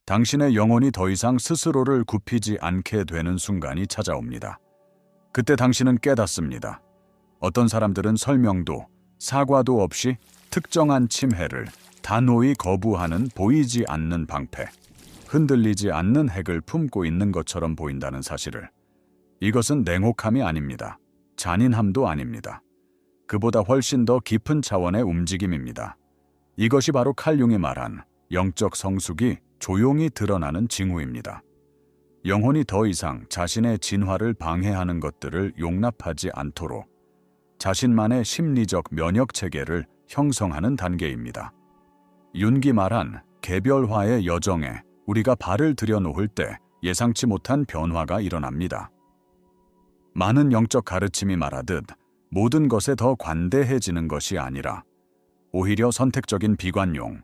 당신의 영혼이 더 이상 스스로를 굽히지 않게 되는 순간이 찾아옵니다. 그때 당신은 깨닫습니다. 어떤 사람들은 설명도 사과도 없이 특정한 침해를 단호히 거부하는 보이지 않는 방패, 흔들리지 않는 핵을 품고 있는 것처럼 보인다는 사실을. 이것은 냉혹함이 아닙니다. 잔인함도 아닙니다. 그보다 훨씬 더 깊은 차원의 움직임입니다. 이것이 바로 칼 융이 말한 영적 성숙이 조용히 드러나는 징후입니다. 영혼이 더 이상 자신의 진화를 방해하는 것들을 용납하지 않도록 자신만의 심리적 면역 체계를 형성하는 단계입니다. 윤기 말한 개별화의 여정에 우리가 발을 들여놓을 때 예상치 못한 변화가 일어납니다. 많은 영적 가르침이 말하듯 모든 것에 더 관대해지는 것이 아니라 오히려 선택적인 비관용,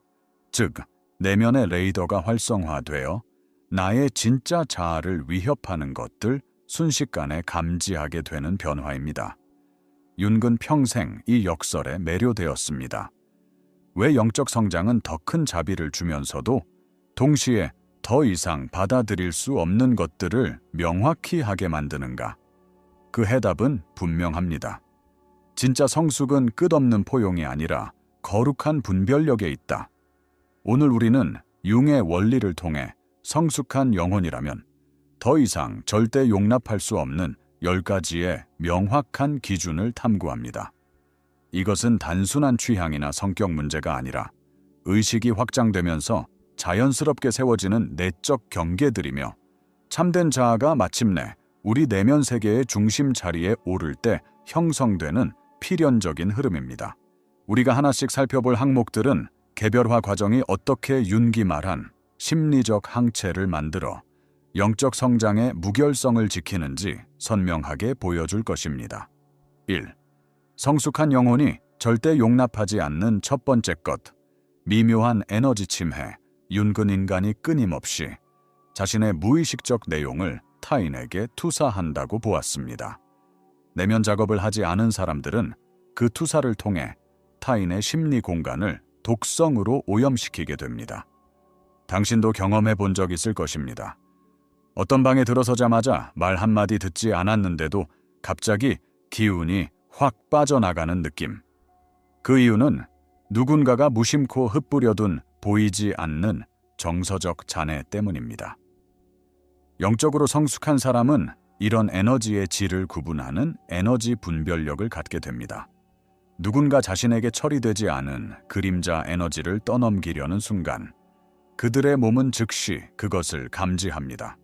즉 내면의 레이더가 활성화되어 나의 진짜 자아를 위협하는 것들 순식간에 감지하게 되는 변화입니다. 윤근 평생 이 역설에 매료되었습니다. 왜 영적 성장은 더 큰 자비를 주면서도 동시에 더 이상 받아들일 수 없는 것들을 명확히 하게 만드는가? 그 해답은 분명합니다. 진짜 성숙은 끝없는 포용이 아니라 거룩한 분별력에 있다. 오늘 우리는 융의 원리를 통해 성숙한 영혼이라면 더 이상 절대 용납할 수 없는 10가지의 명확한 기준을 탐구합니다. 이것은 단순한 취향이나 성격 문제가 아니라 의식이 확장되면서 자연스럽게 세워지는 내적 경계들이며 참된 자아가 마침내 우리 내면 세계의 중심 자리에 오를 때 형성되는 필연적인 흐름입니다. 우리가 하나씩 살펴볼 항목들은 개별화 과정이 어떻게 윤기 말한 심리적 항체를 만들어 영적 성장의 무결성을 지키는지 선명하게 보여줄 것입니다. 1. 성숙한 영혼이 절대 용납하지 않는 첫 번째 것, 미묘한 에너지 침해, 윤근 인간이 끊임없이 자신의 무의식적 내용을 타인에게 투사한다고 보았습니다. 내면 작업을 하지 않은 사람들은 그 투사를 통해 타인의 심리 공간을 독성으로 오염시키게 됩니다. 당신도 경험해 본 적 있을 것입니다. 어떤 방에 들어서자마자 말 한마디 듣지 않았는데도 갑자기 기운이 확 빠져나가는 느낌. 그 이유는 누군가가 무심코 흩뿌려둔 보이지 않는 정서적 잔해 때문입니다. 영적으로 성숙한 사람은 이런 에너지의 질을 구분하는 에너지 분별력을 갖게 됩니다. 누군가 자신에게 처리되지 않은 그림자 에너지를 떠넘기려는 순간 그들의 몸은 즉시 그것을 감지합니다.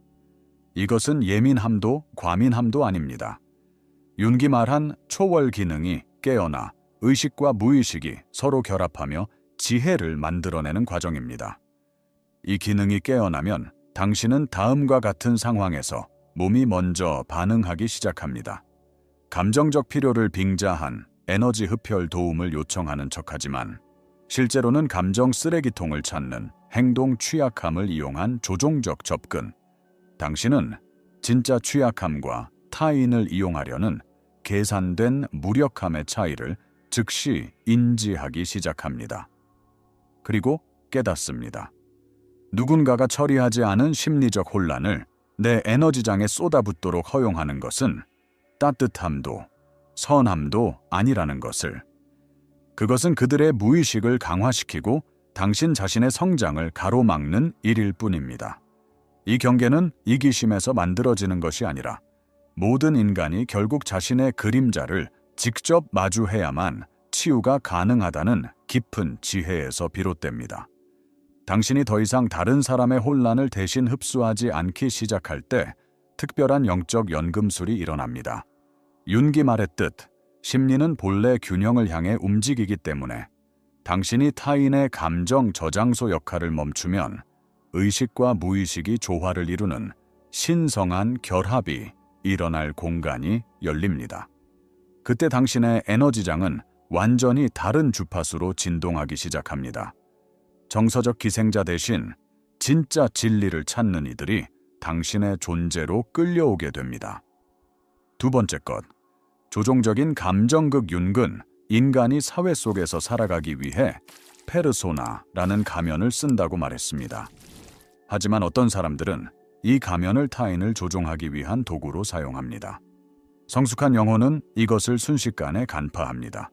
이것은 예민함도 과민함도 아닙니다. 윤기 말한 초월 기능이 깨어나 의식과 무의식이 서로 결합하며 지혜를 만들어내는 과정입니다. 이 기능이 깨어나면 당신은 다음과 같은 상황에서 몸이 먼저 반응하기 시작합니다. 감정적 필요를 빙자한 에너지 흡혈 도움을 요청하는 척하지만 실제로는 감정 쓰레기통을 찾는 행동 취약함을 이용한 조종적 접근. 당신은 진짜 취약함과 타인을 이용하려는 계산된 무력함의 차이를 즉시 인지하기 시작합니다. 그리고 깨닫습니다. 누군가가 처리하지 않은 심리적 혼란을 내 에너지장에 쏟아붓도록 허용하는 것은 따뜻함도 선함도 아니라는 것을. 그것은 그들의 무의식을 강화시키고 당신 자신의 성장을 가로막는 일일 뿐입니다. 이 경계는 이기심에서 만들어지는 것이 아니라 모든 인간이 결국 자신의 그림자를 직접 마주해야만 치유가 가능하다는 깊은 지혜에서 비롯됩니다. 당신이 더 이상 다른 사람의 혼란을 대신 흡수하지 않기 시작할 때 특별한 영적 연금술이 일어납니다. 윤기 말했듯 심리는 본래 균형을 향해 움직이기 때문에 당신이 타인의 감정 저장소 역할을 멈추면 의식과 무의식이 조화를 이루는 신성한 결합이 일어날 공간이 열립니다. 그때 당신의 에너지장은 완전히 다른 주파수로 진동하기 시작합니다. 정서적 기생자 대신 진짜 진리를 찾는 이들이 당신의 존재로 끌려오게 됩니다. 두 번째 것, 조종적인 감정극 윤근, 인간이 사회 속에서 살아가기 위해 페르소나라는 가면을 쓴다고 말했습니다. 하지만 어떤 사람들은 이 가면을 타인을 조종하기 위한 도구로 사용합니다. 성숙한 영혼은 이것을 순식간에 간파합니다.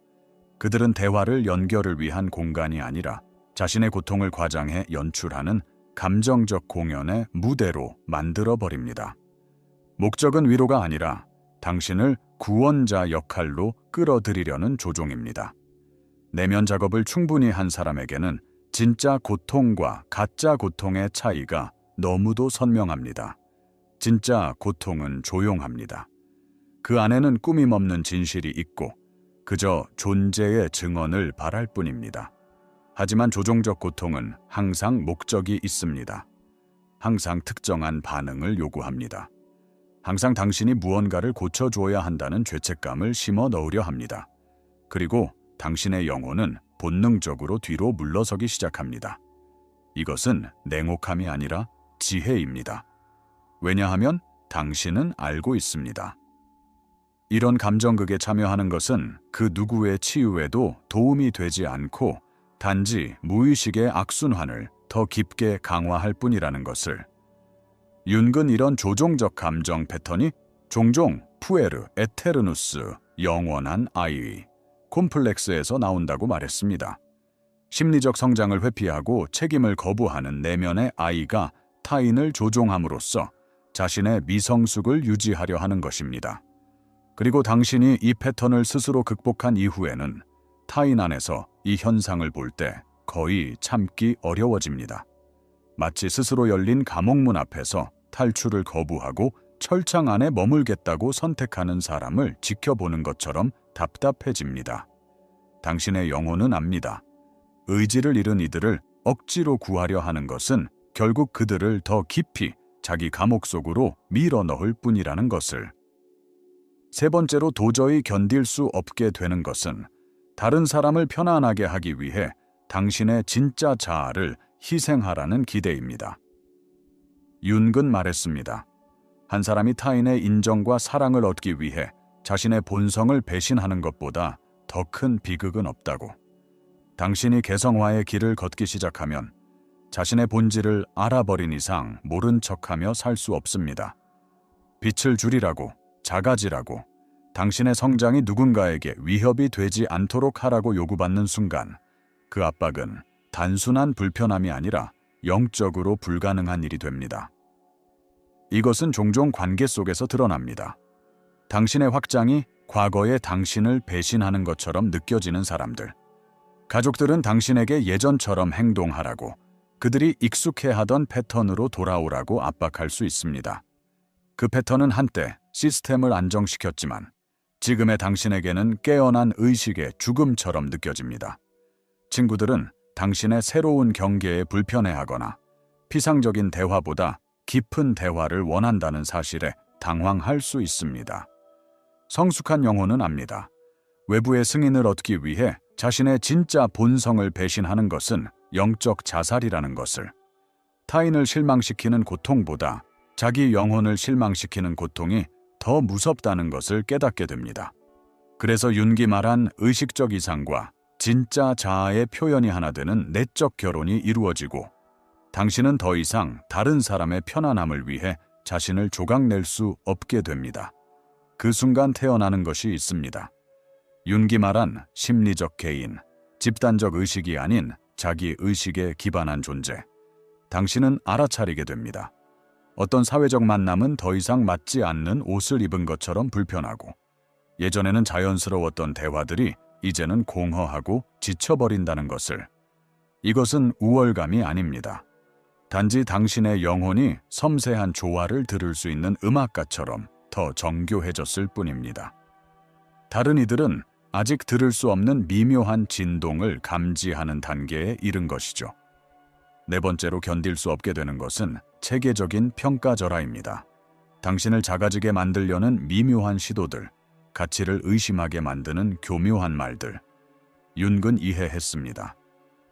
그들은 대화를 연결을 위한 공간이 아니라 자신의 고통을 과장해 연출하는 감정적 공연의 무대로 만들어버립니다. 목적은 위로가 아니라 당신을 구원자 역할로 끌어들이려는 조종입니다. 내면 작업을 충분히 한 사람에게는 진짜 고통과 가짜 고통의 차이가 너무도 선명합니다. 진짜 고통은 조용합니다. 그 안에는 꾸밈 없는 진실이 있고 그저 존재의 증언을 바랄 뿐입니다. 하지만 조종적 고통은 항상 목적이 있습니다. 항상 특정한 반응을 요구합니다. 항상 당신이 무언가를 고쳐줘야 한다는 죄책감을 심어 넣으려 합니다. 그리고 당신의 영혼은 본능적으로 뒤로 물러서기 시작합니다. 이것은 냉혹함이 아니라 지혜입니다. 왜냐하면 당신은 알고 있습니다. 이런 감정극에 참여하는 것은 그 누구의 치유에도 도움이 되지 않고 단지 무의식의 악순환을 더 깊게 강화할 뿐이라는 것을. 윤근 이런 조종적 감정 패턴이 종종 푸에르 에테르누스, 영원한 아이, 콤플렉스에서 나온다고 말했습니다. 심리적 성장을 회피하고 책임을 거부하는 내면의 아이가 타인을 조종함으로써 자신의 미성숙을 유지하려 하는 것입니다. 그리고 당신이 이 패턴을 스스로 극복한 이후에는 타인 안에서 이 현상을 볼 때 거의 참기 어려워집니다. 마치 스스로 열린 감옥문 앞에서 탈출을 거부하고 철창 안에 머물겠다고 선택하는 사람을 지켜보는 것처럼 답답해집니다. 당신의 영혼은 압니다. 의지를 잃은 이들을 억지로 구하려 하는 것은 결국 그들을 더 깊이 자기 감옥 속으로 밀어넣을 뿐이라는 것을. 세 번째로 도저히 견딜 수 없게 되는 것은 다른 사람을 편안하게 하기 위해 당신의 진짜 자아를 희생하라는 기대입니다. 윤근 말했습니다. 한 사람이 타인의 인정과 사랑을 얻기 위해 자신의 본성을 배신하는 것보다 더 큰 비극은 없다고. 당신이 개성화의 길을 걷기 시작하면 자신의 본질을 알아버린 이상 모른 척하며 살 수 없습니다. 빛을 줄이라고, 작아지라고, 당신의 성장이 누군가에게 위협이 되지 않도록 하라고 요구받는 순간 그 압박은 단순한 불편함이 아니라 영적으로 불가능한 일이 됩니다. 이것은 종종 관계 속에서 드러납니다. 당신의 확장이 과거의 당신을 배신하는 것처럼 느껴지는 사람들. 가족들은 당신에게 예전처럼 행동하라고, 그들이 익숙해하던 패턴으로 돌아오라고 압박할 수 있습니다. 그 패턴은 한때 시스템을 안정시켰지만 지금의 당신에게는 깨어난 의식의 죽음처럼 느껴집니다. 친구들은 당신의 새로운 경계에 불편해하거나 피상적인 대화보다 깊은 대화를 원한다는 사실에 당황할 수 있습니다. 성숙한 영혼은 압니다. 외부의 승인을 얻기 위해 자신의 진짜 본성을 배신하는 것은 영적 자살이라는 것을. 타인을 실망시키는 고통보다 자기 영혼을 실망시키는 고통이 더 무섭다는 것을 깨닫게 됩니다. 그래서 윤기 말한 의식적 이상과 진짜 자아의 표현이 하나 되는 내적 결혼이 이루어지고 당신은 더 이상 다른 사람의 편안함을 위해 자신을 조각낼 수 없게 됩니다. 그 순간 태어나는 것이 있습니다. 윤기 말한 심리적 개인, 집단적 의식이 아닌 자기 의식에 기반한 존재. 당신은 알아차리게 됩니다. 어떤 사회적 만남은 더 이상 맞지 않는 옷을 입은 것처럼 불편하고 예전에는 자연스러웠던 대화들이 이제는 공허하고 지쳐버린다는 것을. 이것은 우월감이 아닙니다. 단지 당신의 영혼이 섬세한 조화를 들을 수 있는 음악가처럼 더 정교해졌을 뿐입니다. 다른 이들은 아직 들을 수 없는 미묘한 진동을 감지하는 단계에 이른 것이죠. 네 번째로 견딜 수 없게 되는 것은 체계적인 평가절하입니다. 당신을 작아지게 만들려는 미묘한 시도들, 가치를 의심하게 만드는 교묘한 말들. 윤근 이해했습니다.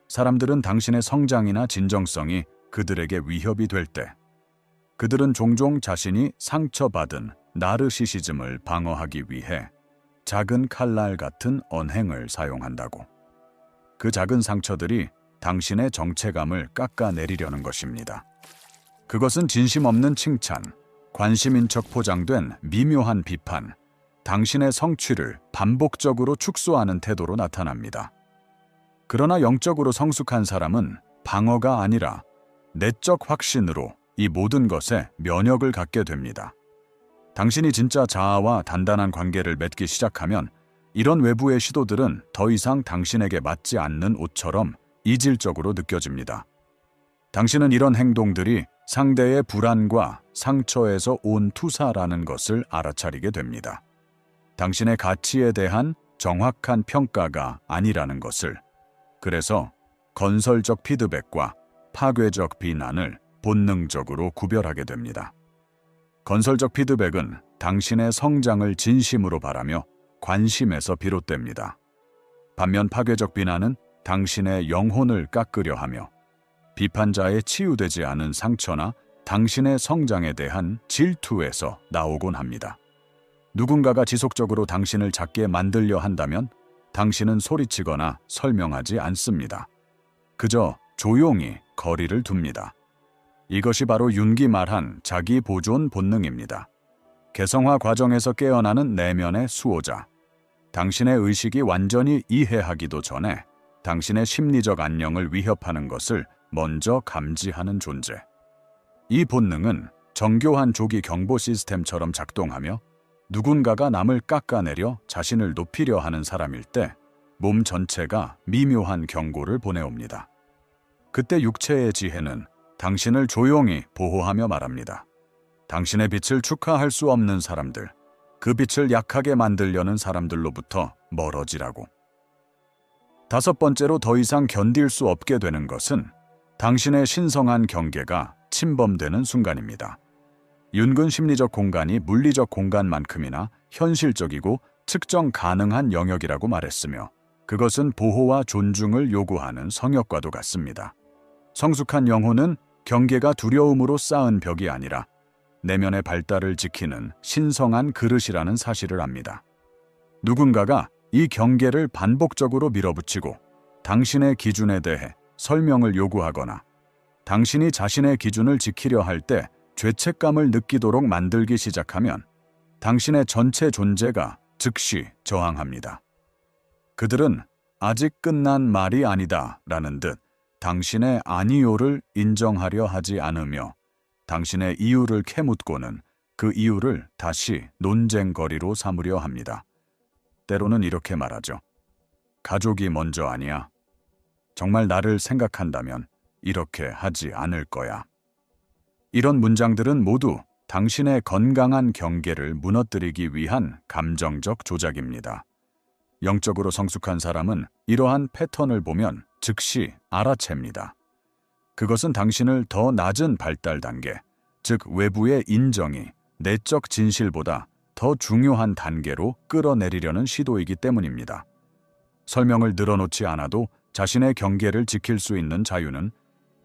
사람들은 당신의 성장이나 진정성이 그들에게 위협이 될 때, 그들은 종종 자신이 상처받은 나르시시즘을 방어하기 위해 작은 칼날 같은 언행을 사용한다고. 그 작은 상처들이 당신의 정체감을 깎아내리려는 것입니다. 그것은 진심 없는 칭찬, 관심인 척 포장된 미묘한 비판, 당신의 성취를 반복적으로 축소하는 태도로 나타납니다. 그러나 영적으로 성숙한 사람은 방어가 아니라 내적 확신으로 이 모든 것에 면역을 갖게 됩니다. 당신이 진짜 자아와 단단한 관계를 맺기 시작하면 이런 외부의 시도들은 더 이상 당신에게 맞지 않는 옷처럼 이질적으로 느껴집니다. 당신은 이런 행동들이 상대의 불안과 상처에서 온 투사라는 것을 알아차리게 됩니다. 당신의 가치에 대한 정확한 평가가 아니라는 것을. 그래서 건설적 피드백과 파괴적 비난을 본능적으로 구별하게 됩니다. 건설적 피드백은 당신의 성장을 진심으로 바라며 관심에서 비롯됩니다. 반면 파괴적 비난은 당신의 영혼을 깎으려 하며 비판자의 치유되지 않은 상처나 당신의 성장에 대한 질투에서 나오곤 합니다. 누군가가 지속적으로 당신을 작게 만들려 한다면 당신은 소리치거나 설명하지 않습니다. 그저 조용히 거리를 둡니다. 이것이 바로 윤기 말한 자기 보존 본능입니다. 개성화 과정에서 깨어나는 내면의 수호자. 당신의 의식이 완전히 이해하기도 전에 당신의 심리적 안녕을 위협하는 것을 먼저 감지하는 존재. 이 본능은 정교한 조기 경보 시스템처럼 작동하며 누군가가 남을 깎아내려 자신을 높이려 하는 사람일 때 몸 전체가 미묘한 경고를 보내옵니다. 그때 육체의 지혜는 당신을 조용히 보호하며 말합니다. 당신의 빛을 축하할 수 없는 사람들, 그 빛을 약하게 만들려는 사람들로부터 멀어지라고. 다섯 번째로 더 이상 견딜 수 없게 되는 것은 당신의 신성한 경계가 침범되는 순간입니다. 윤근 심리적 공간이 물리적 공간만큼이나 현실적이고 측정 가능한 영역이라고 말했으며 그것은 보호와 존중을 요구하는 성역과도 같습니다. 성숙한 영혼은 경계가 두려움으로 쌓은 벽이 아니라 내면의 발달을 지키는 신성한 그릇이라는 사실을 압니다. 누군가가 이 경계를 반복적으로 밀어붙이고 당신의 기준에 대해 설명을 요구하거나 당신이 자신의 기준을 지키려 할 때 죄책감을 느끼도록 만들기 시작하면 당신의 전체 존재가 즉시 저항합니다. 그들은 아직 끝난 말이 아니다 라는 듯 당신의 아니요를 인정하려 하지 않으며 당신의 이유를 캐묻고는 그 이유를 다시 논쟁거리로 삼으려 합니다. 때로는 이렇게 말하죠. 가족이 먼저 아니야. 정말 나를 생각한다면 이렇게 하지 않을 거야. 이런 문장들은 모두 당신의 건강한 경계를 무너뜨리기 위한 감정적 조작입니다. 영적으로 성숙한 사람은 이러한 패턴을 보면 즉시 알아챕니다. 그것은 당신을 더 낮은 발달 단계, 즉 외부의 인정이 내적 진실보다 더 중요한 단계로 끌어내리려는 시도이기 때문입니다. 설명을 늘어놓지 않아도 자신의 경계를 지킬 수 있는 자유는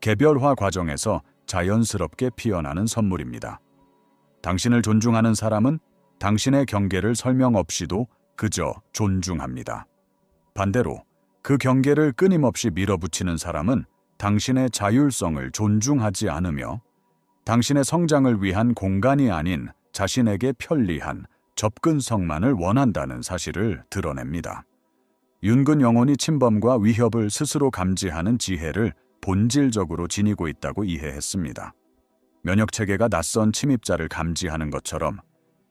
개별화 과정에서 자연스럽게 피어나는 선물입니다. 당신을 존중하는 사람은 당신의 경계를 설명 없이도 그저 존중합니다. 반대로 그 경계를 끊임없이 밀어붙이는 사람은 당신의 자율성을 존중하지 않으며 당신의 성장을 위한 공간이 아닌 자신에게 편리한 접근성만을 원한다는 사실을 드러냅니다. 윤근 영혼이 침범과 위협을 스스로 감지하는 지혜를 본질적으로 지니고 있다고 이해했습니다. 면역체계가 낯선 침입자를 감지하는 것처럼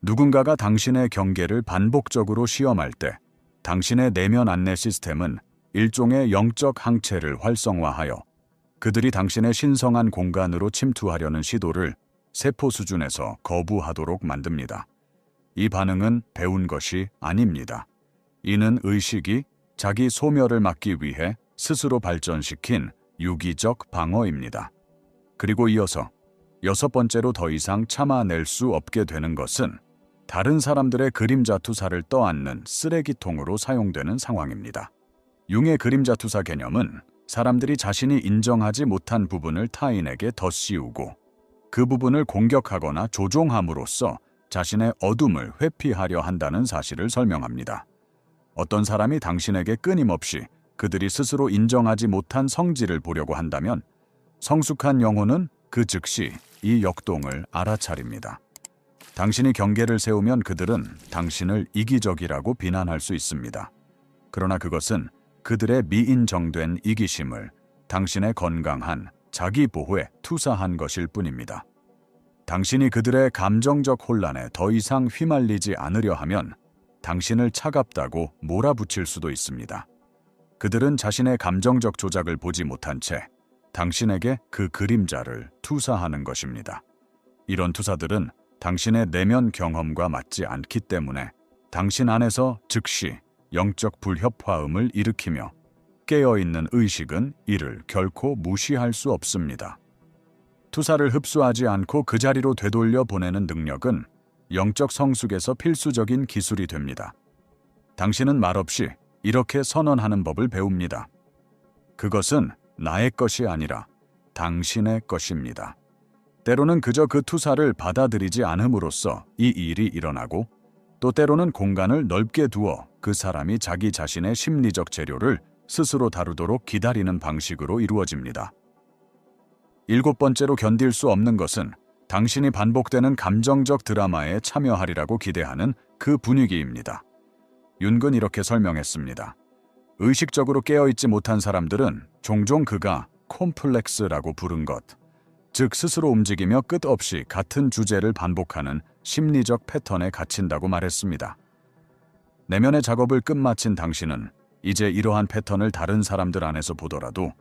누군가가 당신의 경계를 반복적으로 시험할 때 당신의 내면 안내 시스템은 일종의 영적 항체를 활성화하여 그들이 당신의 신성한 공간으로 침투하려는 시도를 세포 수준에서 거부하도록 만듭니다. 이 반응은 배운 것이 아닙니다. 이는 의식이 자기 소멸을 막기 위해 스스로 발전시킨 유기적 방어입니다. 그리고 이어서 여섯 번째로 더 이상 참아낼 수 없게 되는 것은 다른 사람들의 그림자 투사를 떠안는 쓰레기통으로 사용되는 상황입니다. 융의 그림자 투사 개념은 사람들이 자신이 인정하지 못한 부분을 타인에게 덧씌우고 그 부분을 공격하거나 조종함으로써 자신의 어둠을 회피하려 한다는 사실을 설명합니다. 어떤 사람이 당신에게 끊임없이 그들이 스스로 인정하지 못한 성질을 보려고 한다면 성숙한 영혼은 그 즉시 이 역동을 알아차립니다. 당신이 경계를 세우면 그들은 당신을 이기적이라고 비난할 수 있습니다. 그러나 그것은 그들의 미인정된 이기심을 당신의 건강한 자기 보호에 투사한 것일 뿐입니다. 당신이 그들의 감정적 혼란에 더 이상 휘말리지 않으려 하면 당신을 차갑다고 몰아붙일 수도 있습니다. 그들은 자신의 감정적 조작을 보지 못한 채 당신에게 그 그림자를 투사하는 것입니다. 이런 투사들은 당신의 내면 경험과 맞지 않기 때문에 당신 안에서 즉시 영적 불협화음을 일으키며 깨어있는 의식은 이를 결코 무시할 수 없습니다. 투사를 흡수하지 않고 그 자리로 되돌려 보내는 능력은 영적 성숙에서 필수적인 기술이 됩니다. 당신은 말없이 이렇게 선언하는 법을 배웁니다. 그것은 나의 것이 아니라 당신의 것입니다. 때로는 그저 그 투사를 받아들이지 않음으로써 이 일이 일어나고, 또 때로는 공간을 넓게 두어 그 사람이 자기 자신의 심리적 재료를 스스로 다루도록 기다리는 방식으로 이루어집니다. 7번째로 견딜 수 없는 것은 당신이 반복되는 감정적 드라마에 참여하리라고 기대하는 그 분위기입니다. 윤근 이렇게 설명했습니다. 의식적으로 깨어있지 못한 사람들은 종종 그가 콤플렉스라고 부른 것, 즉 스스로 움직이며 끝없이 같은 주제를 반복하는 심리적 패턴에 갇힌다고 말했습니다. 내면의 작업을 끝마친 당신은 이제 이러한 패턴을 다른 사람들 안에서 보더라도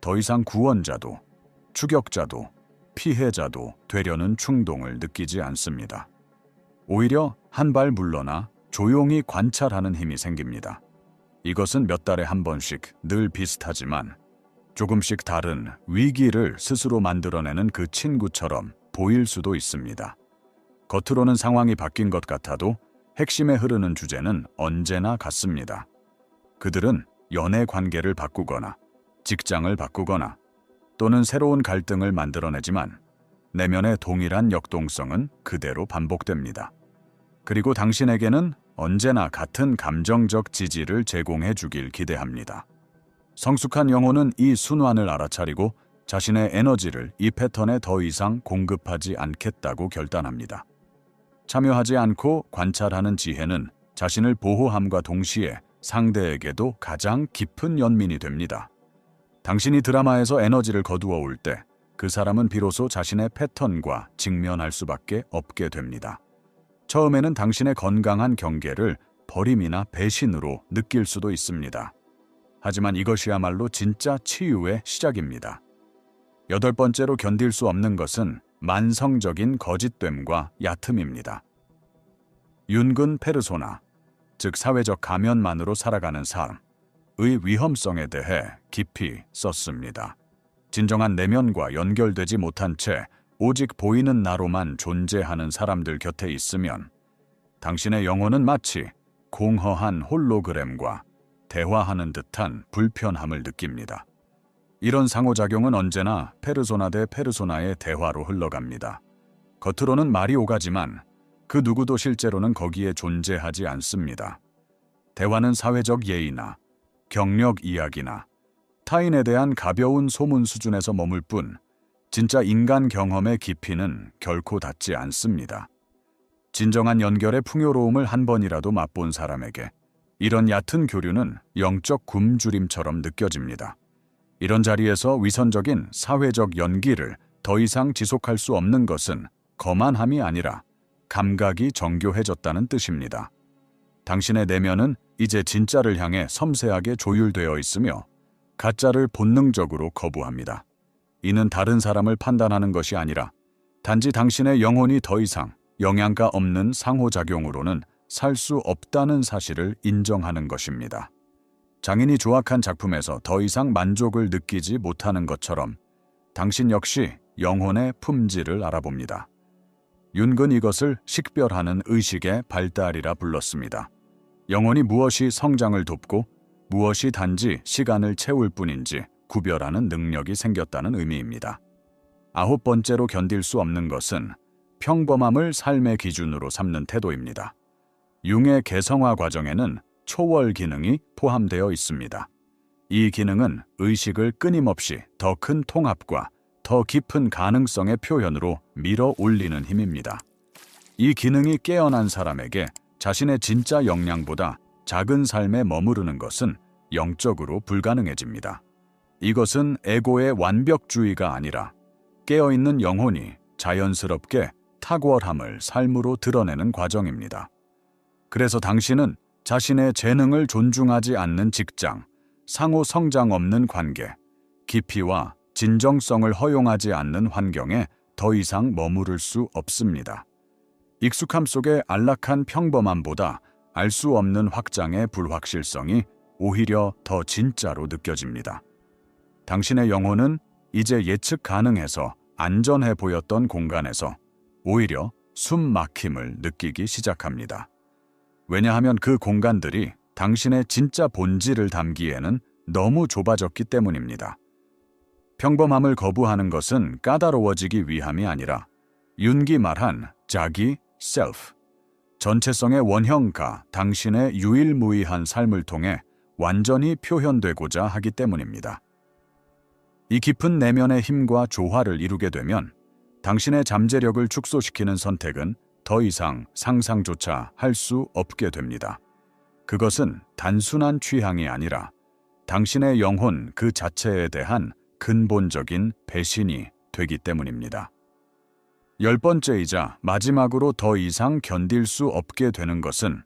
더 이상 구원자도 추격자도 피해자도 되려는 충동을 느끼지 않습니다. 오히려 한 발 물러나 조용히 관찰하는 힘이 생깁니다. 이것은 몇 달에 한 번씩 늘 비슷하지만 조금씩 다른 위기를 스스로 만들어내는 그 친구처럼 보일 수도 있습니다. 겉으로는 상황이 바뀐 것 같아도 핵심에 흐르는 주제는 언제나 같습니다. 그들은 연애 관계를 바꾸거나 직장을 바꾸거나 또는 새로운 갈등을 만들어내지만 내면의 동일한 역동성은 그대로 반복됩니다. 그리고 당신에게는 언제나 같은 감정적 지지를 제공해 주길 기대합니다. 성숙한 영혼은 이 순환을 알아차리고 자신의 에너지를 이 패턴에 더 이상 공급하지 않겠다고 결단합니다. 참여하지 않고 관찰하는 지혜는 자신을 보호함과 동시에 상대에게도 가장 깊은 연민이 됩니다. 당신이 드라마에서 에너지를 거두어 올 때 그 사람은 비로소 자신의 패턴과 직면할 수밖에 없게 됩니다. 처음에는 당신의 건강한 경계를 버림이나 배신으로 느낄 수도 있습니다. 하지만 이것이야말로 진짜 치유의 시작입니다. 8번째로 견딜 수 없는 것은 만성적인 거짓됨과 얕음입니다. 윤근 페르소나, 즉 사회적 가면만으로 살아가는 삶의 위험성에 대해 깊이 썼습니다. 진정한 내면과 연결되지 못한 채 오직 보이는 나로만 존재하는 사람들 곁에 있으면 당신의 영혼은 마치 공허한 홀로그램과 대화하는 듯한 불편함을 느낍니다. 이런 상호작용은 언제나 페르소나 대 페르소나의 대화로 흘러갑니다. 겉으로는 말이 오가지만 그 누구도 실제로는 거기에 존재하지 않습니다. 대화는 사회적 예의나 경력 이야기나 타인에 대한 가벼운 소문 수준에서 머물 뿐 진짜 인간 경험의 깊이는 결코 닿지 않습니다. 진정한 연결의 풍요로움을 한 번이라도 맛본 사람에게 이런 얕은 교류는 영적 굶주림처럼 느껴집니다. 이런 자리에서 위선적인 사회적 연기를 더 이상 지속할 수 없는 것은 거만함이 아니라 감각이 정교해졌다는 뜻입니다. 당신의 내면은 이제 진짜를 향해 섬세하게 조율되어 있으며 가짜를 본능적으로 거부합니다. 이는 다른 사람을 판단하는 것이 아니라 단지 당신의 영혼이 더 이상 영양가 없는 상호작용으로는 살 수 없다는 사실을 인정하는 것입니다. 장인이 조악한 작품에서 더 이상 만족을 느끼지 못하는 것처럼 당신 역시 영혼의 품질을 알아봅니다. 윤근 이것을 식별하는 의식의 발달이라 불렀습니다. 영혼이 무엇이 성장을 돕고 무엇이 단지 시간을 채울 뿐인지 구별하는 능력이 생겼다는 의미입니다. 9번째로 견딜 수 없는 것은 평범함을 삶의 기준으로 삼는 태도입니다. 융의 개성화 과정에는 초월 기능이 포함되어 있습니다. 이 기능은 의식을 끊임없이 더 큰 통합과 더 깊은 가능성의 표현으로 밀어 올리는 힘입니다. 이 기능이 깨어난 사람에게 자신의 진짜 역량보다 작은 삶에 머무르는 것은 영적으로 불가능해집니다. 이것은 에고의 완벽주의가 아니라 깨어있는 영혼이 자연스럽게 탁월함을 삶으로 드러내는 과정입니다. 그래서 당신은 자신의 재능을 존중하지 않는 직장, 상호 성장 없는 관계, 깊이와 진정성을 허용하지 않는 환경에 더 이상 머무를 수 없습니다. 익숙함 속의 안락한 평범함보다 알 수 없는 확장의 불확실성이 오히려 더 진짜로 느껴집니다. 당신의 영혼은 이제 예측 가능해서 안전해 보였던 공간에서 오히려 숨 막힘을 느끼기 시작합니다. 왜냐하면 그 공간들이 당신의 진짜 본질을 담기에는 너무 좁아졌기 때문입니다. 평범함을 거부하는 것은 까다로워지기 위함이 아니라 윤기 말한 자기, self, 전체성의 원형가 당신의 유일무이한 삶을 통해 완전히 표현되고자 하기 때문입니다. 이 깊은 내면의 힘과 조화를 이루게 되면 당신의 잠재력을 축소시키는 선택은 더 이상 상상조차 할 수 없게 됩니다. 그것은 단순한 취향이 아니라 당신의 영혼 그 자체에 대한 근본적인 배신이 되기 때문입니다. 10번째이자 마지막으로 더 이상 견딜 수 없게 되는 것은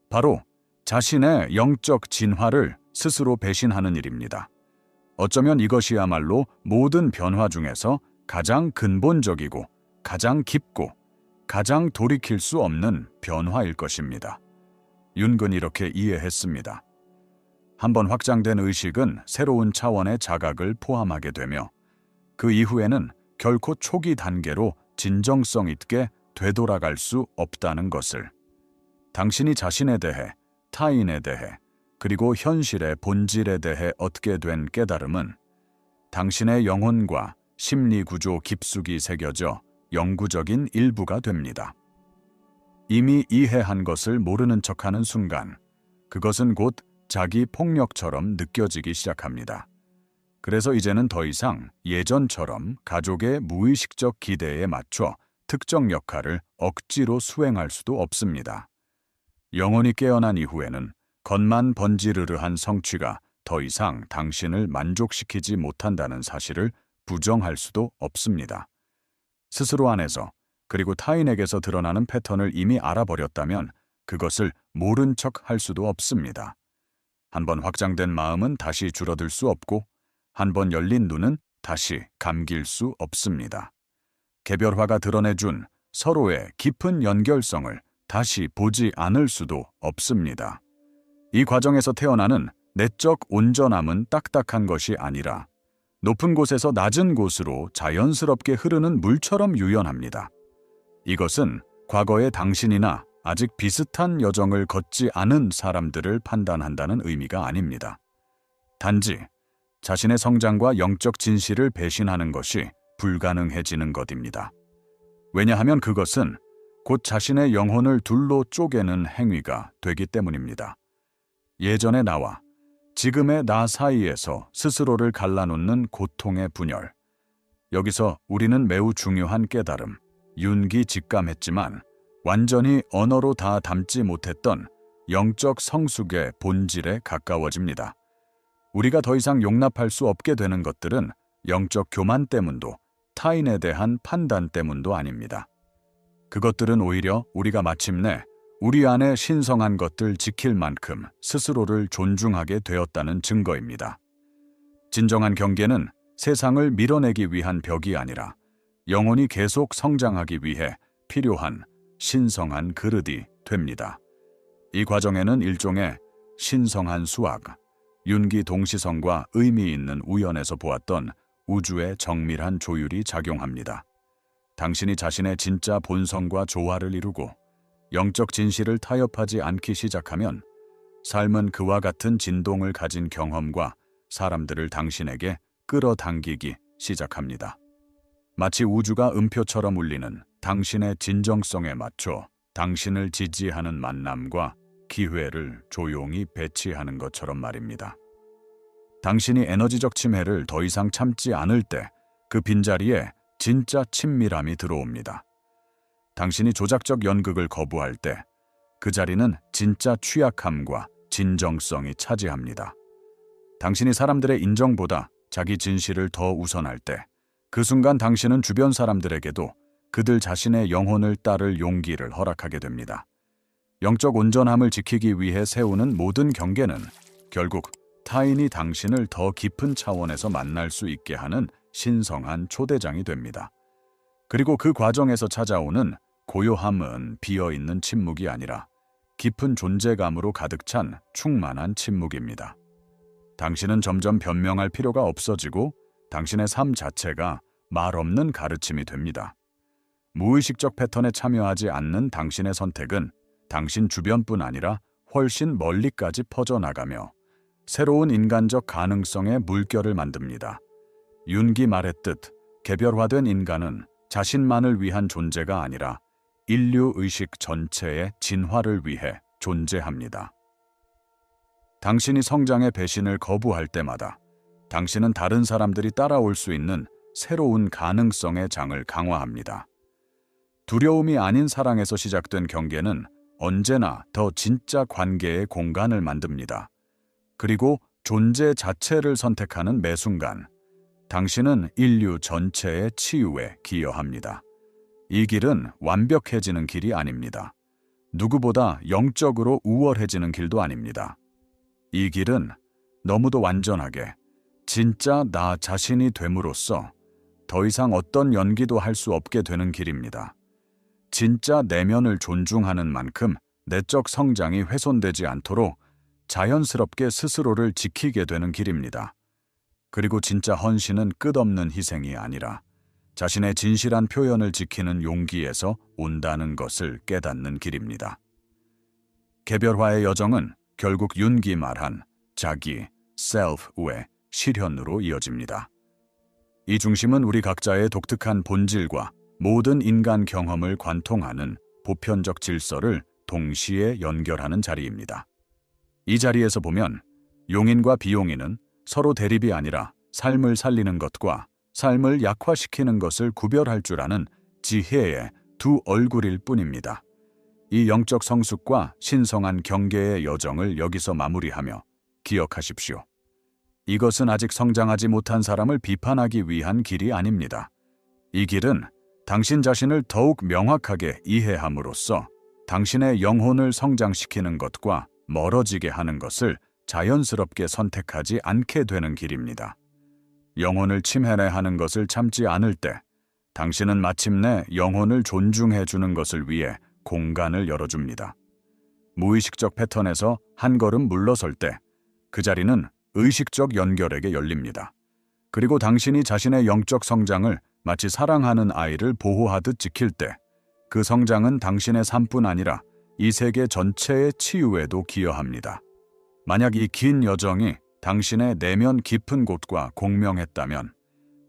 바로 자신의 영적 진화를 스스로 배신하는 일입니다. 어쩌면 이것이야말로 모든 변화 중에서 가장 근본적이고 가장 깊고 가장 돌이킬 수 없는 변화일 것입니다. 윤근 이렇게 이해했습니다. 한번 확장된 의식은 새로운 차원의 자각을 포함하게 되며 그 이후에는 결코 초기 단계로 진정성 있게 되돌아갈 수 없다는 것을. 당신이 자신에 대해, 타인에 대해, 그리고 현실의 본질에 대해 얻게 된 깨달음은 당신의 영혼과 심리 구조 깊숙이 새겨져 영구적인 일부가 됩니다. 이미 이해한 것을 모르는 척하는 순간, 그것은 곧 자기 폭력처럼 느껴지기 시작합니다. 그래서 이제는 더 이상 예전처럼 가족의 무의식적 기대에 맞춰 특정 역할을 억지로 수행할 수도 없습니다. 영혼이 깨어난 이후에는 겉만 번지르르한 성취가 더 이상 당신을 만족시키지 못한다는 사실을 부정할 수도 없습니다. 스스로 안에서 그리고 타인에게서 드러나는 패턴을 이미 알아버렸다면 그것을 모른 척 할 수도 없습니다. 한번 확장된 마음은 다시 줄어들 수 없고 한번 열린 눈은 다시 감길 수 없습니다. 개별화가 드러내준 서로의 깊은 연결성을 다시 보지 않을 수도 없습니다. 이 과정에서 태어나는 내적 온전함은 딱딱한 것이 아니라 높은 곳에서 낮은 곳으로 자연스럽게 흐르는 물처럼 유연합니다. 이것은 과거의 당신이나 아직 비슷한 여정을 걷지 않은 사람들을 판단한다는 의미가 아닙니다. 단지 자신의 성장과 영적 진실을 배신하는 것이 불가능해지는 것입니다. 왜냐하면 그것은 곧 자신의 영혼을 둘로 쪼개는 행위가 되기 때문입니다. 예전의 나와 지금의 나 사이에서 스스로를 갈라놓는 고통의 분열. 여기서 우리는 매우 중요한 깨달음, 윤기직감했지만 완전히 언어로 다 담지 못했던 영적 성숙의 본질에 가까워집니다. 우리가 더 이상 용납할 수 없게 되는 것들은 영적 교만 때문도 타인에 대한 판단 때문도 아닙니다. 그것들은 오히려 우리가 마침내 우리 안에 신성한 것들 지킬 만큼 스스로를 존중하게 되었다는 증거입니다. 진정한 경계는 세상을 밀어내기 위한 벽이 아니라 영혼이 계속 성장하기 위해 필요한 신성한 그릇이 됩니다. 이 과정에는 일종의 신성한 수학, 윤기 동시성과 의미 있는 우연에서 보았던 우주의 정밀한 조율이 작용합니다. 당신이 자신의 진짜 본성과 조화를 이루고 영적 진실을 타협하지 않기 시작하면 삶은 그와 같은 진동을 가진 경험과 사람들을 당신에게 끌어당기기 시작합니다. 마치 우주가 음표처럼 울리는 당신의 진정성에 맞춰 당신을 지지하는 만남과 기회를 조용히 배치하는 것처럼 말입니다. 당신이 에너지적 침해를 더 이상 참지 않을 때 그 빈자리에 진짜 친밀함이 들어옵니다. 당신이 조작적 연극을 거부할 때 그 자리는 진짜 취약함과 진정성이 차지합니다. 당신이 사람들의 인정보다 자기 진실을 더 우선할 때 그 순간 당신은 주변 사람들에게도 그들 자신의 영혼을 따를 용기를 허락하게 됩니다. 영적 온전함을 지키기 위해 세우는 모든 경계는 결국 타인이 당신을 더 깊은 차원에서 만날 수 있게 하는 신성한 초대장이 됩니다. 그리고 그 과정에서 찾아오는 고요함은 비어있는 침묵이 아니라 깊은 존재감으로 가득 찬 충만한 침묵입니다. 당신은 점점 변명할 필요가 없어지고 당신의 삶 자체가 말 없는 가르침이 됩니다. 무의식적 패턴에 참여하지 않는 당신의 선택은 당신 주변뿐 아니라 훨씬 멀리까지 퍼져나가며 새로운 인간적 가능성의 물결을 만듭니다. 윤기 말했듯 개별화된 인간은 자신만을 위한 존재가 아니라 인류 의식 전체의 진화를 위해 존재합니다. 당신이 성장의 배신을 거부할 때마다 당신은 다른 사람들이 따라올 수 있는 새로운 가능성의 장을 강화합니다. 두려움이 아닌 사랑에서 시작된 경계는 언제나 더 진짜 관계의 공간을 만듭니다. 그리고 존재 자체를 선택하는 매 순간, 당신은 인류 전체의 치유에 기여합니다. 이 길은 완벽해지는 길이 아닙니다. 누구보다 영적으로 우월해지는 길도 아닙니다. 이 길은 너무도 완전하게 진짜 나 자신이 됨으로써 더 이상 어떤 연기도 할 수 없게 되는 길입니다. 진짜 내면을 존중하는 만큼 내적 성장이 훼손되지 않도록 자연스럽게 스스로를 지키게 되는 길입니다. 그리고 진짜 헌신은 끝없는 희생이 아니라 자신의 진실한 표현을 지키는 용기에서 온다는 것을 깨닫는 길입니다. 개별화의 여정은 결국 윤기 말한 자기, self의 실현으로 이어집니다. 이 중심은 우리 각자의 독특한 본질과 모든 인간 경험을 관통하는 보편적 질서를 동시에 연결하는 자리입니다. 이 자리에서 보면 용인과 비용인은 서로 대립이 아니라 삶을 살리는 것과 삶을 약화시키는 것을 구별할 줄 아는 지혜의 두 얼굴일 뿐입니다. 이 영적 성숙과 신성한 경계의 여정을 여기서 마무리하며 기억하십시오. 이것은 아직 성장하지 못한 사람을 비판하기 위한 길이 아닙니다. 이 길은 당신 자신을 더욱 명확하게 이해함으로써 당신의 영혼을 성장시키는 것과 멀어지게 하는 것을 자연스럽게 선택하지 않게 되는 길입니다. 영혼을 침해내 하는 것을 참지 않을 때 당신은 마침내 영혼을 존중해 주는 것을 위해 공간을 열어줍니다. 무의식적 패턴에서 한 걸음 물러설 때 그 자리는 의식적 연결에게 열립니다. 그리고 당신이 자신의 영적 성장을 마치 사랑하는 아이를 보호하듯 지킬 때 그 성장은 당신의 삶뿐 아니라 이 세계 전체의 치유에도 기여합니다. 만약 이 긴 여정이 당신의 내면 깊은 곳과 공명했다면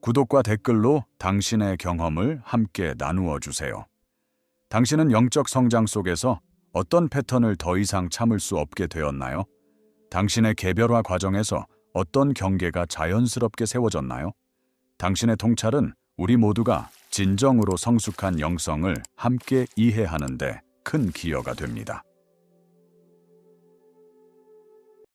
구독과 댓글로 당신의 경험을 함께 나누어 주세요. 당신은 영적 성장 속에서 어떤 패턴을 더 이상 참을 수 없게 되었나요? 당신의 개별화 과정에서 어떤 경계가 자연스럽게 세워졌나요? 당신의 통찰은 우리 모두가 진정으로 성숙한 영성을 함께 이해하는 데 큰 기여가 됩니다.